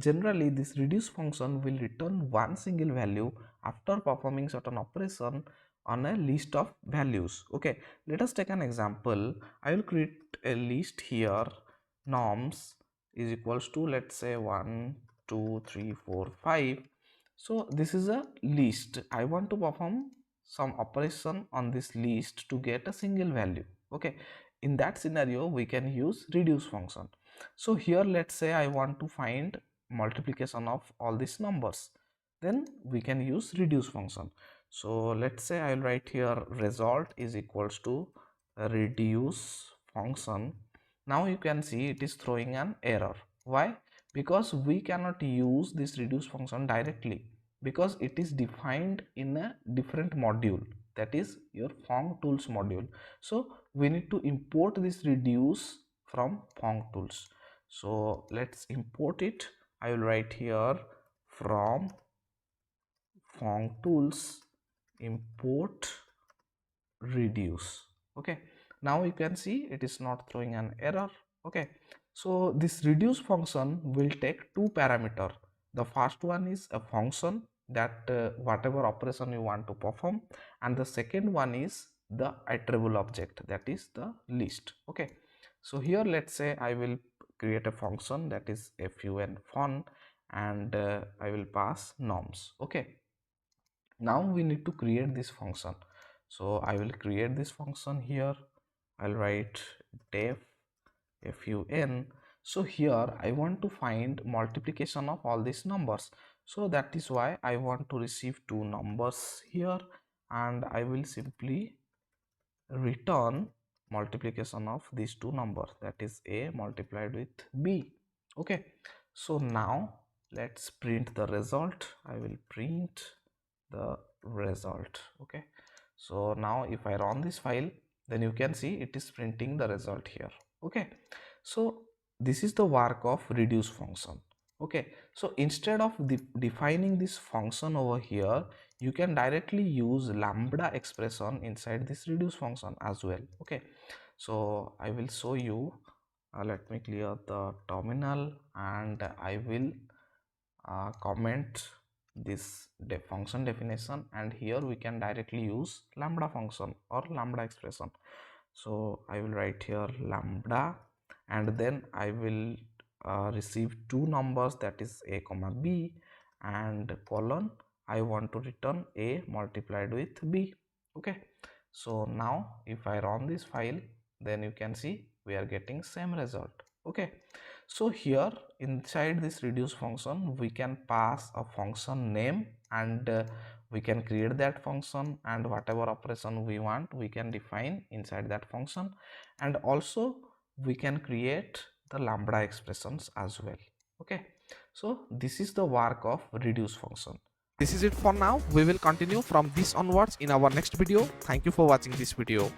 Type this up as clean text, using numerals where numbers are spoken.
generally this reduce function will return one single value after performing certain operation on a list of values. Okay, let us take an example. I will create a list here. Norms is equals to, let's say, 1 2 3 4 5. So this is a list. I want to perform some operation on this list to get a single value. Okay, in that scenario we can use reduce function. So here let's say I want to find multiplication of all these numbers, then we can use reduce function. So let's say I'll write here result is equals to reduce function. Now you can see it is throwing an error. Why? Because we cannot use this reduce function directly, because it is defined in a different module, that is your functools module. So we need to import this reduce from functools. So let's import it. I will write here from functools import reduce. Okay, now you can see it is not throwing an error. Okay, so this reduce function will take two parameter. The first one is a function that whatever operation you want to perform, and the second one is the iterable object, that is the list. Okay, so here let's say I will create a function that is fun, and I will pass norms. Okay, now we need to create this function. So I will create this function here. I'll write def fun. So here I want to find multiplication of all these numbers, so that is why I want to receive two numbers here, and I will simply return multiplication of these two numbers, that is a multiplied with b. Okay, so now let's print the result. I will print the result. Okay, so now if I run this file, then you can see it is printing the result here. Okay, so this is the work of reduce function. Okay, so instead of defining this function over here, you can directly use lambda expression inside this reduce function as well. Okay, so I will show you. Let me clear the terminal, and I will comment this function definition, and here we can directly use lambda function or lambda expression. So I will write here lambda, and then I will receive two numbers, that is a comma b, and colon I want to return a multiplied with b. Okay, so now if I run this file, then you can see we are getting same result. Okay, so here inside this reduce function we can pass a function name, and we can create that function, and whatever operation we want we can define inside that function, and also we can create the lambda expressions as well. Okay, so this is the work of reduce function. This is it for now. We will continue from this onwards in our next video. Thank you for watching this video.